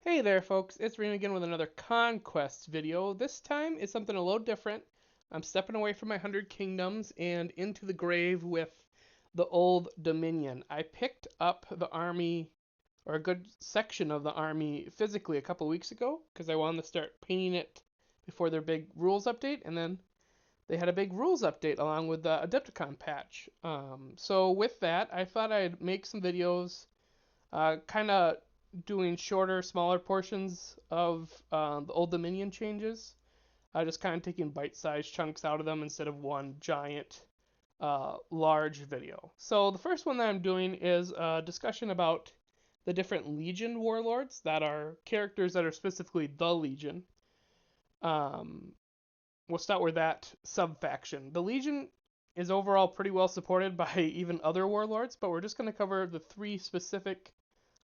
Hey there folks, it's Reem again with another Conquest video. This time is something a little different. I'm stepping away from my 100 Kingdoms and into the grave with the Old Dominion. I picked up the army, or a good section of the army, physically a couple weeks ago because I wanted to start painting it before their big rules update, and then they had a big rules update along with the AdeptiCon patch. So with that, I thought I'd make some videos kind of doing shorter, smaller portions of the Old Dominion changes. Just kind of taking bite-sized chunks out of them instead of one giant, large video. So the first one that I'm doing is a discussion about the different Legion warlords that are characters that are specifically the Legion. Um, we'll start with that sub-faction. The Legion is overall pretty well supported by even other warlords, but we're just going to cover the three specific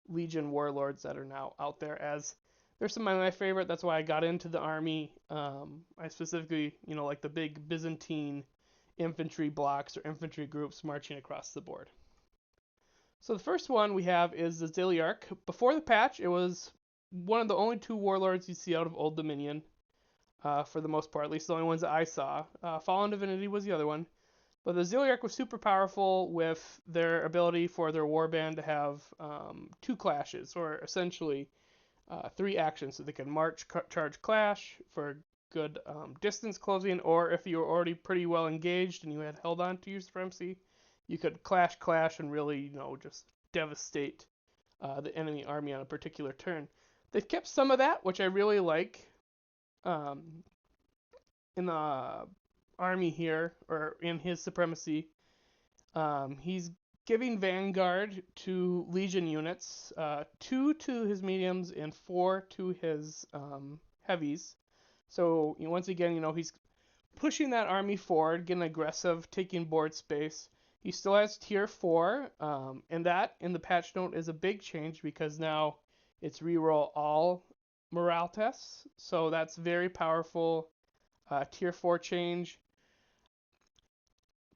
Legion warlords that are now out there, as they're some of my favorite. That's why I got into the army. I specifically, like the big Byzantine infantry blocks or infantry groups marching across the board. So the first one we have is the Ziliarch. Before the patch, it was one of the only two warlords you see out of Old Dominion, for the most part, at least the only ones that I saw. Fallen Divinity was the other one. But the Ziliarch was super powerful with their ability for their warband to have two clashes, or essentially three actions. So they can march, charge, clash for good distance closing, or if you were already pretty well engaged and you had held on to your supremacy, you could clash, clash, and really, just devastate the enemy army on a particular turn. They've kept some of that, which I really like. Um, in the army here, or in his supremacy, he's giving Vanguard to Legion units, 2 to his mediums and 4 to his heavies. So once again, he's pushing that army forward, getting aggressive, taking board space. He still has tier 4, and that in the patch note is a big change because now it's reroll all morale tests. So that's very powerful. Tier 4 change.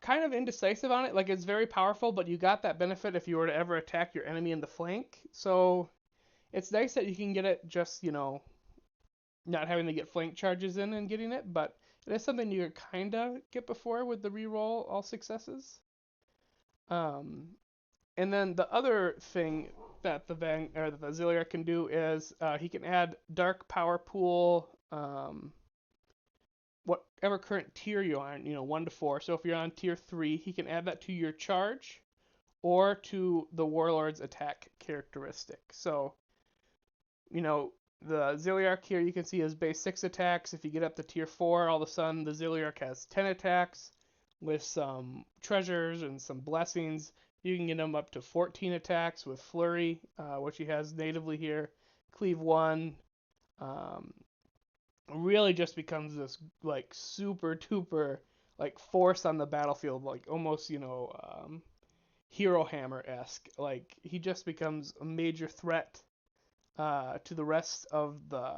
Kind of indecisive on it. Like, it's very powerful, but you got that benefit if you were to ever attack your enemy in the flank. So it's nice that you can get it just, not having to get flank charges in and getting it, but it is something you could kind of get before with the reroll all successes. Um, and then the other thing that the Zilliard can do is he can add Dark Power Pool, whatever current tier you're on, 1 to 4. So if you're on tier 3, he can add that to your charge or to the Warlord's attack characteristic. So, the Ziliarch here you can see his base 6 attacks. If you get up to tier 4, all of a sudden the Ziliarch has 10 attacks with some treasures and some blessings. You can get him up to 14 attacks with Flurry, which he has natively here. Cleave 1. Um, really just becomes this like super duper like force on the battlefield, like almost Hero Hammer esque. Like he just becomes a major threat to the rest of the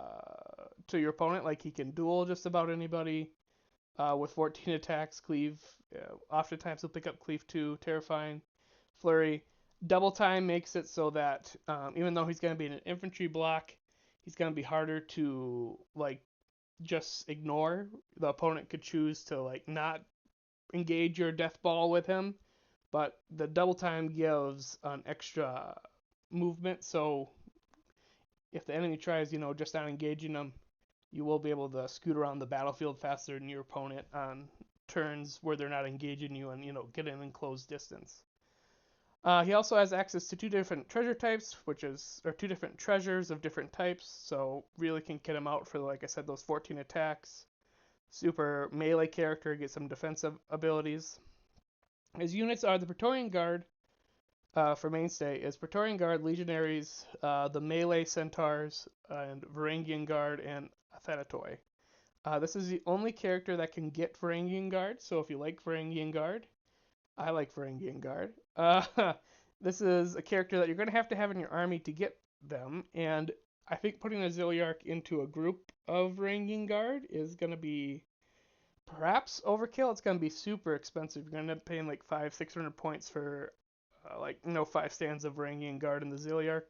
to your opponent. Like he can duel just about anybody with 14 attacks. Cleave, oftentimes he'll pick up Cleave 2, terrifying. Flurry. Double time makes it so that even though he's going to be in an infantry block, he's going to be harder to like just ignore. The opponent could choose to like not engage your death ball with him, but the double time gives an extra movement. So if the enemy tries, just not engaging them, you will be able to scoot around the battlefield faster than your opponent on turns where they're not engaging you and get in close distance. He also has access to two different treasure types, or two different treasures of different types. So really can get him out for, like I said, those 14 attacks. Super melee character, get some defensive abilities. His units are the Praetorian Guard, for mainstay, is Praetorian Guard, Legionaries, the melee Centaurs, and Varangian Guard, and Athenatoi. This is the only character that can get Varangian Guard, so if you like Varangian Guard, I like Varangian Guard. This is a character that you're going to have in your army to get them, and I think putting a Ziliarch into a group of Varangian Guard is going to be perhaps overkill. It's going to be super expensive. You're going to end up paying like 500-600 points for 5 stands of Varangian Guard in the Ziliarch.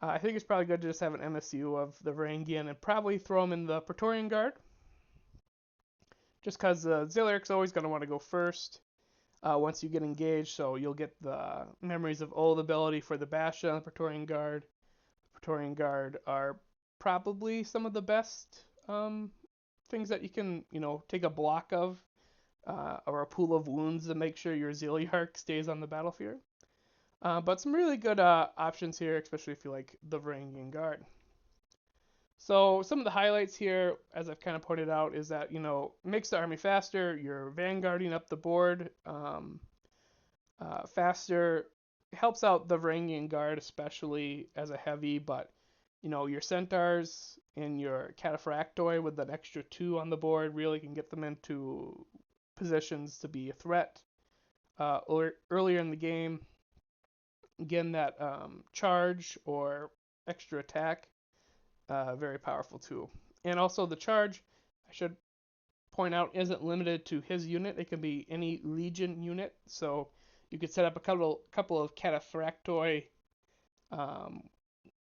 I think it's probably good to just have an MSU of the Varangian and probably throw them in the Praetorian Guard, just because the Ziliarch's always going to want to go first once you get engaged, so you'll get the Memories of Old ability for the Bastion and the Praetorian Guard. Praetorian Guard are probably some of the best things that you can, take a block of or a pool of wounds to make sure your Ziliarch stays on the battlefield. But some really good options here, especially if you like the Varangian Guard. So some of the highlights here, as I've kind of pointed out, is that, makes the army faster. You're vanguarding up the board faster. Helps out the Varangian Guard, especially as a heavy, but your centaurs and your cataphractoi with an extra 2 on the board really can get them into positions to be a threat earlier in the game. Again, that charge or extra attack, very powerful too. And also the charge, I should point out, isn't limited to his unit. It can be any Legion unit. So you could set up a couple of cataphractoi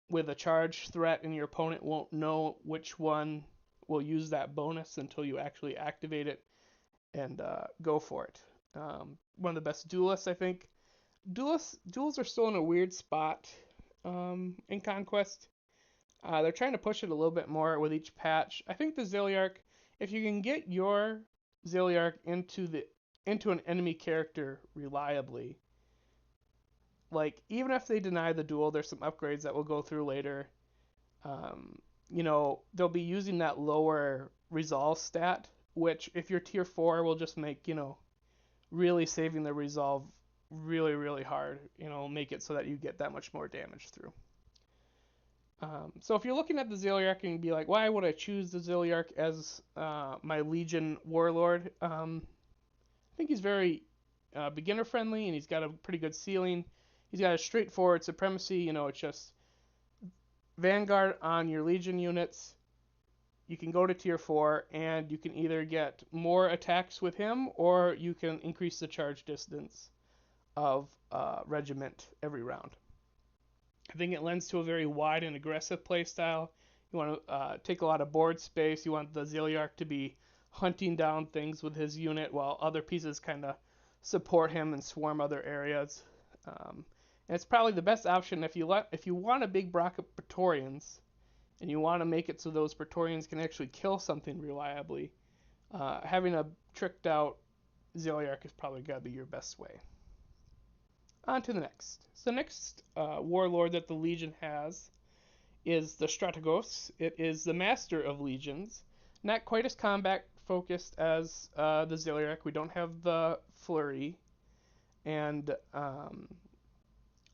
with a charge threat, and your opponent won't know which one will use that bonus until you actually activate it and go for it. One of the best duelists, I think. Duels are still in a weird spot in Conquest. They're trying to push it a little bit more with each patch. I think the Ziliarch, if you can get your Ziliarch into an enemy character reliably, like even if they deny the duel, there's some upgrades that we'll go through later. They'll be using that lower resolve stat, which if you're tier 4 will just make, really saving the resolve really, really hard. Make it so that you get that much more damage through. So if you're looking at the Ziliarch and you'd be like, why would I choose the Ziliarch as my Legion Warlord? I think he's very beginner friendly and he's got a pretty good ceiling. He's got a straightforward supremacy. It's just Vanguard on your Legion units. You can go to tier 4 and you can either get more attacks with him or you can increase the charge distance of regiment every round. I think it lends to a very wide and aggressive playstyle. You want to take a lot of board space. You want the Ziliarch to be hunting down things with his unit while other pieces kind of support him and swarm other areas. And it's probably the best option if you want a big block of Praetorians and you want to make it so those Praetorians can actually kill something reliably. Having a tricked out Ziliarch is probably got to be your best way. On to the next. So the next warlord that the Legion has is the Strategos. It is the master of legions. Not quite as combat focused as the Ziliarch. We don't have the flurry and a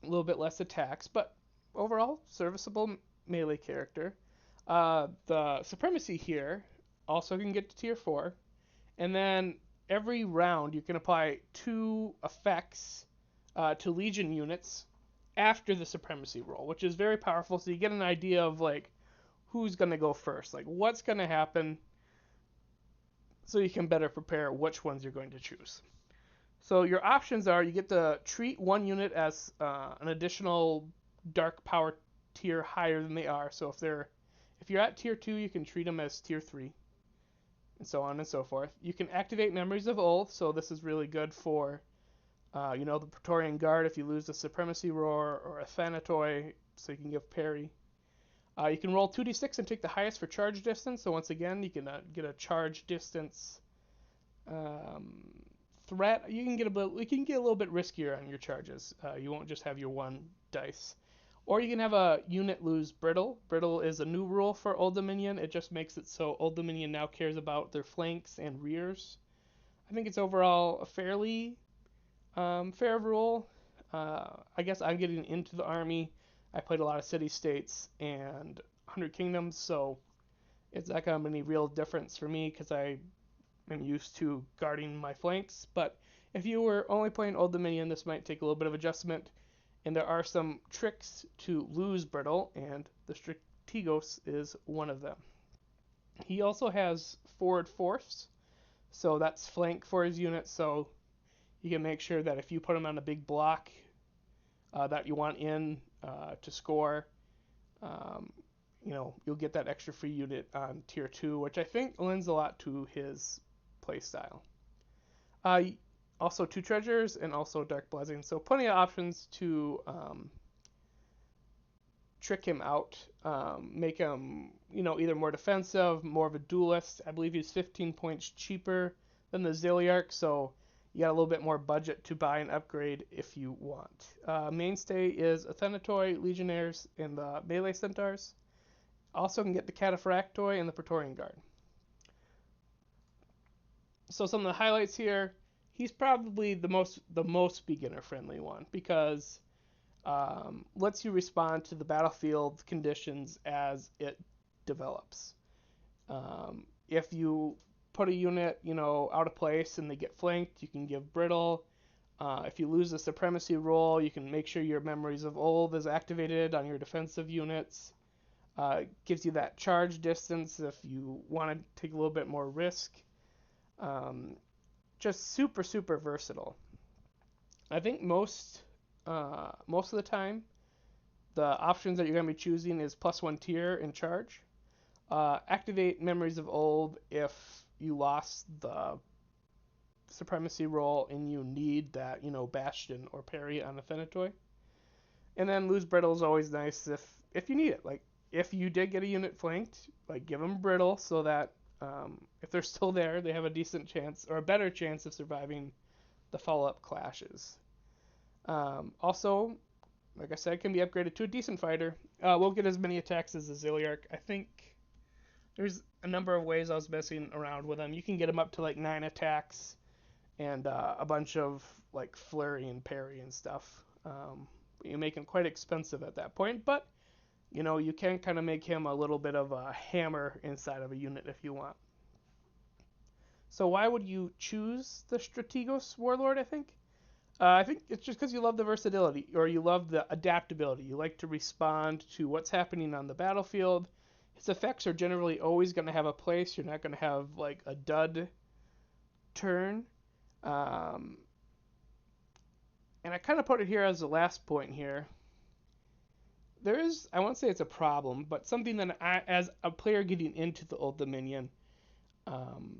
little bit less attacks, but overall serviceable melee character. The supremacy here also can get to tier 4, and then every round you can apply 2 effects to Legion units after the supremacy roll, which is very powerful. So you get an idea of like who's gonna go first, like what's gonna happen, so you can better prepare which ones you're going to choose. So your options are: you get to treat one unit as an additional dark power tier higher than they are. So if you're at tier 2, you can treat them as tier 3, and so on and so forth. You can activate Memories of Old, so this is really good for the Praetorian Guard if you lose the Supremacy Roar, or a Thanatoi, so you can give parry. You can roll 2d6 and take the highest for charge distance. So once again, you can get a charge distance threat. You can get a little bit riskier on your charges. You won't just have your 1 dice. Or you can have a unit lose Brittle. Brittle is a new rule for Old Dominion. It just makes it so Old Dominion now cares about their flanks and rears. I think it's overall a fairly fair rule. I guess I'm getting into the army. I played a lot of city-states and 100 Kingdoms, so it's not going to be any real difference for me because I am used to guarding my flanks. But if you were only playing Old Dominion, this might take a little bit of adjustment. And there are some tricks to lose Brittle, and the Strategos is one of them. He also has forward force, so that's flank for his unit, so you can make sure that if you put him on a big block that you want in to score, um, you'll get that extra free unit on tier 2, which I think lends a lot to his playstyle. Uh, Also, 2 treasures and also Dark Blessing, so plenty of options to trick him out, make him, either more defensive, more of a duelist. I believe he's 15 points cheaper than the Zilliarch, so you got a little bit more budget to buy an upgrade if you want. Mainstay is Athenatoi, Legionnaires, and the Melee Centaurs. Also can get the Cataphractoi and the Praetorian Guard. So some of the highlights here, he's probably the most beginner friendly one because lets you respond to the battlefield conditions as it develops. If you put a unit, out of place and they get flanked, you can give brittle. If you lose a supremacy roll, you can make sure your memories of old is activated on your defensive units. Gives you that charge distance if you want to take a little bit more risk. Just super, super versatile. I think most of the time, the options that you're going to be choosing is +1 tier in charge. Activate Memories of Old if you lost the supremacy roll and you need that, Bastion or Parry on Athenatoi. And then lose Brittle is always nice if you need it. Like, if you did get a unit flanked, like, give them Brittle so that if they're still there, they have a decent chance or a better chance of surviving the follow-up clashes. Also, like I said, can be upgraded to a decent fighter. Won't get as many attacks as the Zilliarch. I think there's a number of ways I was messing around with him. You can get him up to like 9 attacks and a bunch of like flurry and parry and stuff. You make him quite expensive at that point, but you can kind of make him a little bit of a hammer inside of a unit if you want. So why would you choose the Strategos Warlord, I think? I think it's just because you love the versatility or you love the adaptability. You like to respond to what's happening on the battlefield. His effects are generally always going to have a place. You're not going to have like a dud turn. And I kind of put it here as the last point here. There is, I won't say it's a problem, but something that as a player getting into the Old Dominion, um,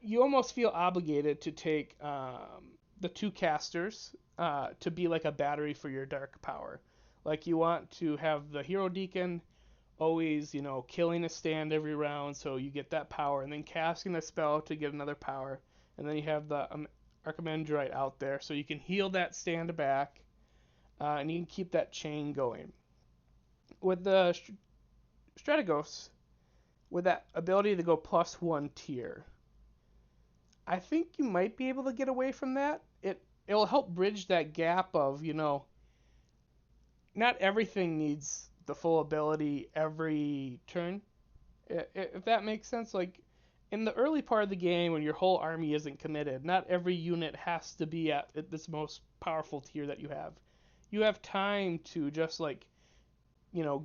you almost feel obligated to take the 2 casters to be like a battery for your dark power. Like you want to have the Hero Deacon always, killing a stand every round so you get that power, and then casting a spell to get another power, and then you have the Archimandrite out there so you can heal that stand back, and you can keep that chain going. With the Strategos, with that ability to go +1 tier, I think you might be able to get away from that. It'll help bridge that gap of, not everything needs the full ability every turn. If that makes sense, like in the early part of the game when your whole army isn't committed, not every unit has to be at this most powerful tier that you have. You have time to just like,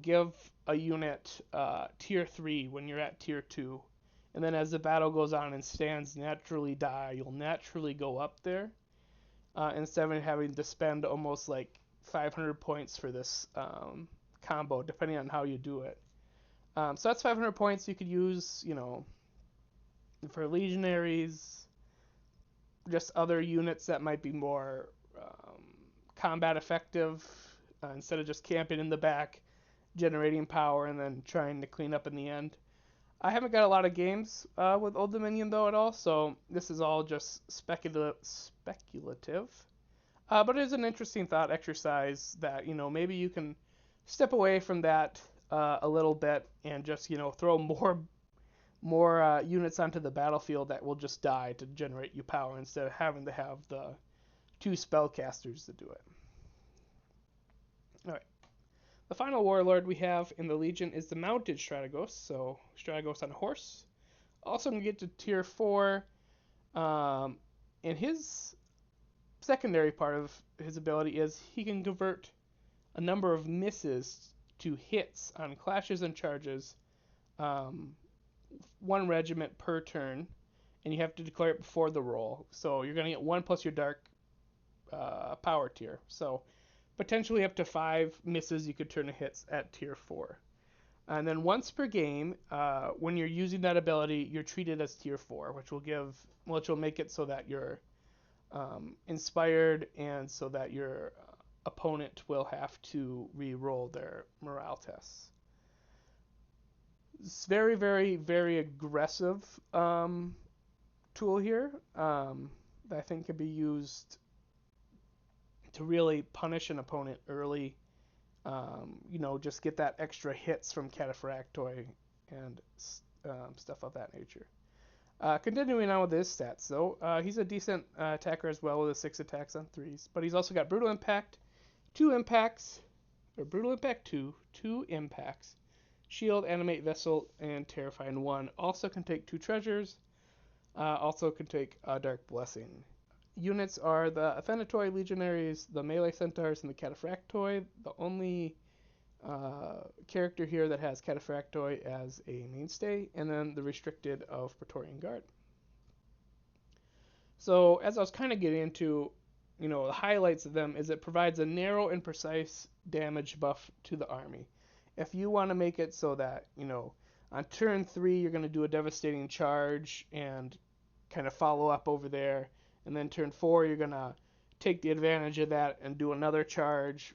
give a unit tier 3 when you're at tier 2. And then as the battle goes on and stands naturally die, you'll naturally go up there instead of having to spend almost like 500 points for this combo, depending on how you do it. So that's 500 points you could use, for legionaries, just other units that might be more combat effective instead of just camping in the back, generating power, and then trying to clean up in the end. I haven't got a lot of games with Old Dominion though at all, so this is all just speculative. But it is an interesting thought exercise that maybe you can step away from that a little bit and just throw more units onto the battlefield that will just die to generate you power instead of having to have the 2 spellcasters to do it. All right. The final warlord we have in the Legion is the mounted Strategos, so Strategos on a horse. Also can get to tier 4, and his secondary part of his ability is he can convert a number of misses to hits on clashes and charges, 1 regiment per turn, and you have to declare it before the roll. So you're going to get 1 plus your dark power tier. So potentially up to 5 misses you could turn to hits at tier 4. And then once per game, when you're using that ability, you're treated as tier 4, which will make it so that you're inspired and so that your opponent will have to re-roll their morale tests. It's very, very, very aggressive tool here that I think can be used to really punish an opponent early. Just get that extra hits from Cataphractoi and stuff of that nature. Continuing on with his stats, though, he's a decent attacker as well with 6 attacks on 3s, but he's also got Brutal Impact, 2 impacts, or Brutal Impact 2, 2 impacts, Shield, Animate Vessel, and Terrifying 1. Also can take 2 treasures, also can take Dark Blessing. Units are the Athenatoi Legionaries, the Melee Centaurs, and the Cataphractoi. The only character here that has Cataphractoi as a mainstay, and then the restricted of Praetorian Guard. So as I was kind of getting into, the highlights of them is it provides a narrow and precise damage buff to the army. If you want to make it so that, on turn 3 you're going to do a devastating charge and kind of follow up over there, and then turn 4 you're going to take the advantage of that and do another charge,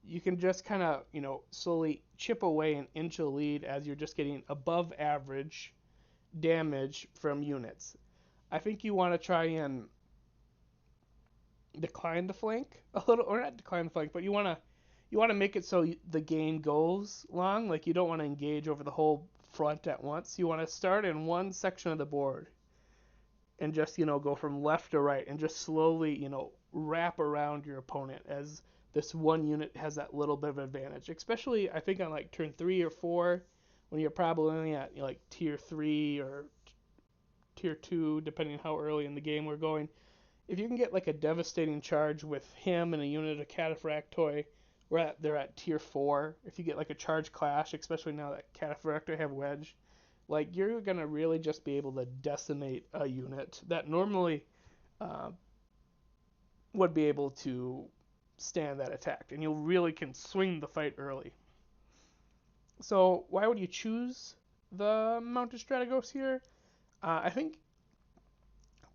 you can just kind of, slowly chip away and inch a lead as you're just getting above average damage from units. I think you want to try and decline the flank a little, or not decline the flank, but you want to make it so the game goes long. Like, you don't want to engage over the whole front at once. You want to start in one section of the board and just, go from left to right and just slowly, wrap around your opponent as this one unit has that little bit of advantage. Especially, I think, on like turn 3 or 4, when you're probably only at like tier 3 or tier 2, depending on how early in the game we're going. If you can get like a devastating charge with him and a unit of Cataphractoi, they're at tier 4. If you get like a charge clash, especially now that Cataphractoi have wedge, like, you're gonna really just be able to decimate a unit that normally would be able to stand that attack, and you really can swing the fight early. So why would you choose the Mounted Strategos here? I think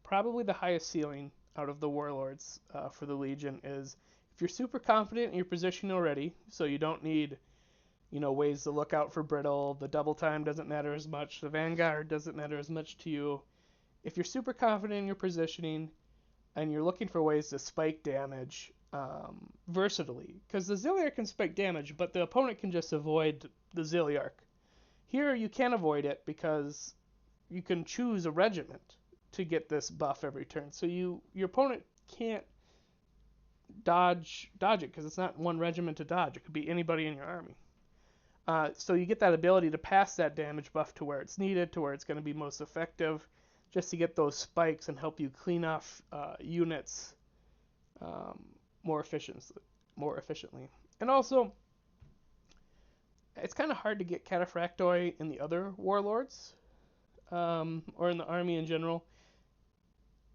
probably the highest ceiling out of the Warlords for the Legion is if you're super confident in your position already, so you don't need ways to look out for brittle, the double time doesn't matter as much, the Vanguard doesn't matter as much to you. If you're super confident in your positioning and you're looking for ways to spike damage versatilely, because the Zilliarch can spike damage, but the opponent can just avoid the Zilliarch. Here you can avoid it because you can choose a regiment to get this buff every turn. So your opponent can't dodge it because it's not one regiment to dodge. It could be anybody in your army. So you get that ability to pass that damage buff to where it's needed, to where it's going to be most effective, just to get those spikes and help you clean off units more efficiently. And also, it's kind of hard to get Cataphractoi in the other Warlords, or in the army in general.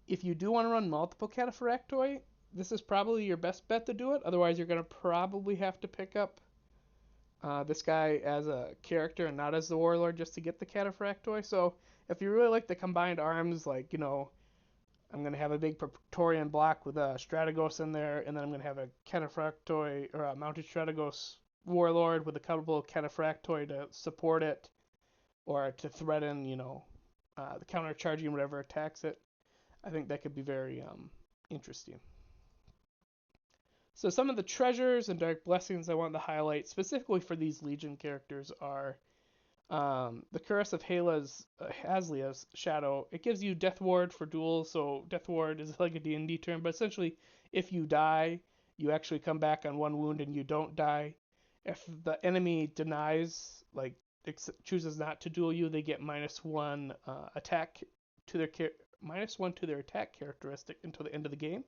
If you do want to run multiple Cataphractoi, this is probably your best bet to do it. Otherwise, you're going to probably have to pick up this guy as a character and not as the Warlord just to get the Cataphractoi. So if you really like the combined arms, like, I'm going to have a big Praetorian block with a Strategos in there, and then I'm going to have a Cataphractoi, or a Mounted Strategos Warlord with a couple of Cataphractoi to support it, or to threaten, the counter-charging whatever attacks it. I think that could be very interesting. So some of the treasures and dark blessings I want to highlight specifically for these Legion characters are the Curse of Haslia's Shadow. It gives you Death Ward for duels, so Death Ward is like a D&D term, but essentially if you die, you actually come back on 1 wound and you don't die. If the enemy denies, like chooses not to duel you, they get -1 attack to their -1 to their attack characteristic until the end of the game.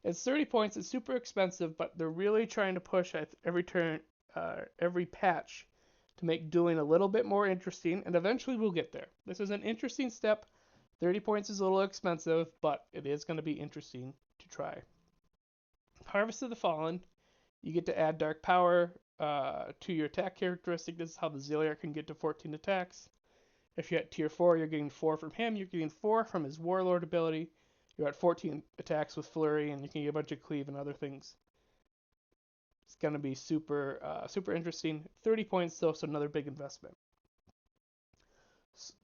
It's 30 points. It's super expensive, but they're really trying to push at every turn, every patch, to make dueling a little bit more interesting, and eventually we'll get there. This is an interesting step. 30 points is a little expensive, but it is going to be interesting to try. Harvest of the Fallen, you get to add Dark Power to your attack characteristic. This is how the Zilliar can get to 14 attacks. If you're at tier 4, you're getting 4 from him. You're getting 4 from his Warlord ability. You're at 14 attacks with Flurry, and you can get a bunch of Cleave and other things. It's going to be super interesting. 30 points, though, so another big investment.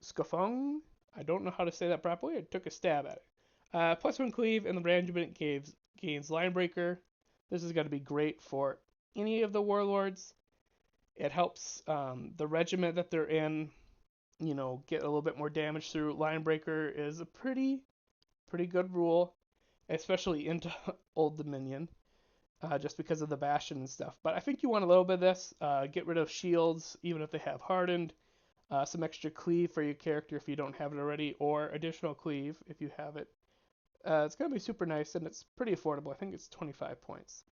Scafong, I don't know how to say that properly. I took a stab at it. +1 Cleave, and the Regiment gains Linebreaker. This is going to be great for any of the Warlords. It helps the regiment that they're in, get a little bit more damage through. Linebreaker is a pretty good rule, especially into Old Dominion, just because of the Bastion and stuff. But I think you want a little bit of this. Get rid of shields, even if they have hardened. Some extra cleave for your character if you don't have it already, or additional cleave if you have it. It's going to be super nice, and it's pretty affordable. I think it's 25 points.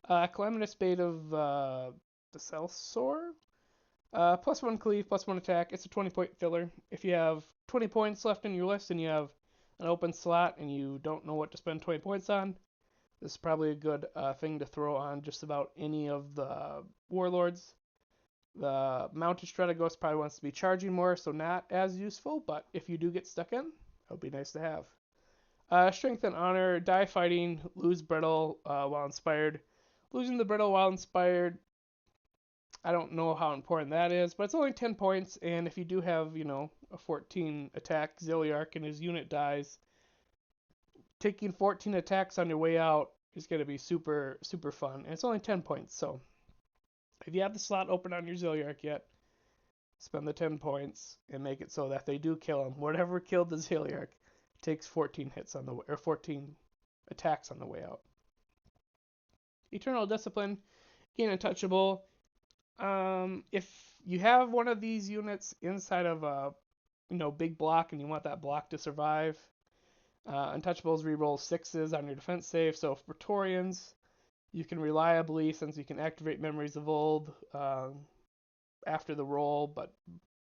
Calamitous Bait of the Celsor. +1 cleave, +1 attack. It's a 20-point filler. If you have 20 points left in your list and you have an open slot and you don't know what to spend 20 points on, this is probably a good thing to throw on just about any of the Warlords. The Mounted Strategos probably wants to be charging more, so not as useful, but if you do get stuck in, it would be nice to have. Strength and Honor, die fighting, lose brittle while inspired. Losing the brittle while inspired, I don't know how important that is, but it's only 10 points, and if you do have, a 14 attack Zilliarch and his unit dies, taking 14 attacks on your way out is going to be super fun, and it's only 10 points, so if you have the slot open on your Zilliarch yet, spend the 10 points and make it so that they do kill him. Whatever killed the Zilliarch takes 14 hits on the way, or 14 attacks on the way out. Eternal Discipline, gain Untouchable. If you have one of these units inside of a big block and you want that block to survive, Untouchables reroll 6s on your defense save. So for Praetorians, you can reliably, since you can activate Memories of Old after the roll, but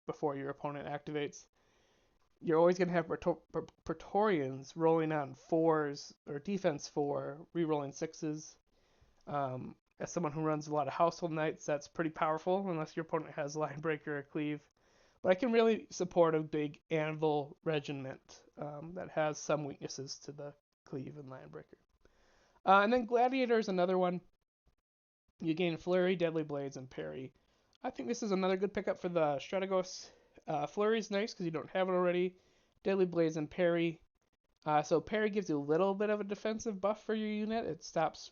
before your opponent activates, you're always going to have Praetorians rolling on 4s or defense 4, rerolling 6s. As someone who runs a lot of Household Knights, that's pretty powerful, unless your opponent has Linebreaker or Cleave. But I can really support a big Anvil regiment that has some weaknesses to the Cleave and Linebreaker. And then Gladiator is another one. You gain Flurry, Deadly Blades, and Parry. I think this is another good pickup for the Strategos. Flurry is nice because you don't have it already. Deadly Blades and Parry. So Parry gives you a little bit of a defensive buff for your unit. It stops,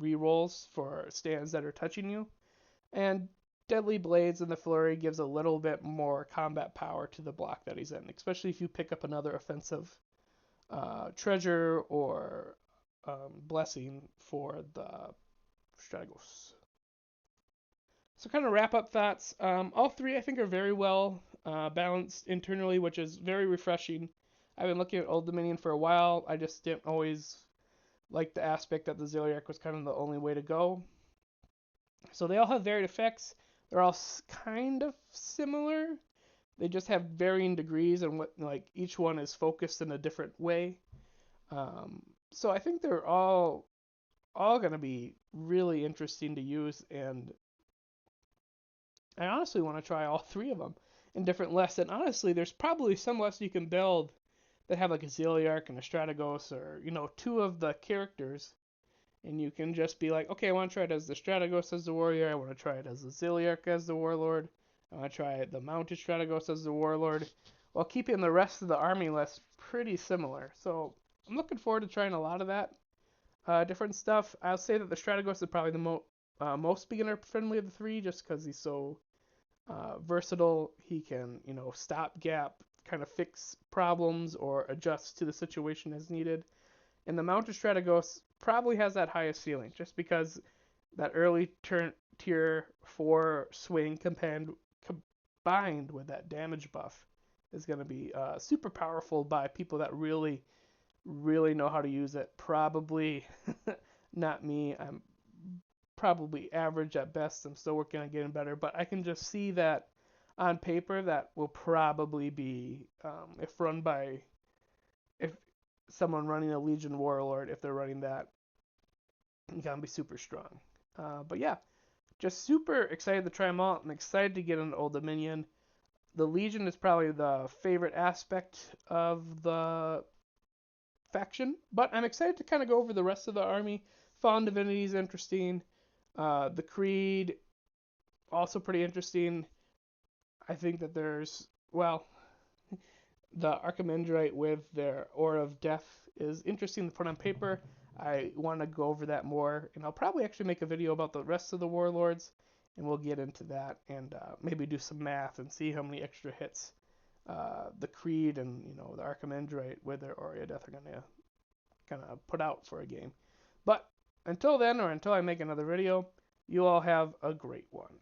rerolls for stands that are touching you. And Deadly Blades and the Flurry gives a little bit more combat power to the block that he's in, especially if you pick up another offensive treasure or blessing for the Strategos. So kind of wrap up thoughts. All three I think are very well balanced internally, which is very refreshing. I've been looking at Old Dominion for a while. I just didn't always like the aspect that the Zilliarch was kind of the only way to go. So they all have varied effects. They're all kind of similar. They just have varying degrees, and each one is focused in a different way. So I think they're all going to be really interesting to use, and I honestly want to try all three of them in different lists. And honestly, there's probably some lists you can build that have like a Zilliarch and a Strategos, or two of the characters, and you can just be like, okay, I want to try it as the Strategos as the warrior, I want to try it as the Zilliarch as the warlord, I want to try the Mounted Strategos as the warlord, while keeping the rest of the army list pretty similar. So I'm looking forward to trying a lot of that different stuff. I'll say that the Strategos is probably the most beginner friendly of the three, just because he's so versatile. He can stopgap, kind of fix problems or adjust to the situation as needed. And the Mounted Strategos probably has that highest ceiling, just because that early tier 4 swing combined with that damage buff is going to be super powerful by people that really know how to use it. Probably not me. I'm probably average at best. I'm still working on getting better, but I can just see that on paper that will probably be, if someone running a Legion Warlord, if they're running that, you gotta be super strong. But yeah, just super excited to try them out. I'm excited to get into Old Dominion. The Legion is probably the favorite aspect of the faction, but I'm excited to kind of go over the rest of the army. Fallen Divinity is interesting. The Creed, also pretty interesting. I think that there's, well, the Archimandrite with their Aura of Death is interesting to put on paper. I want to go over that more, and I'll probably actually make a video about the rest of the Warlords, and we'll get into that and maybe do some math and see how many extra hits the Creed and the Archimandrite with their Aura of Death are gonna put out for a game. But until then, or until I make another video, you all have a great one.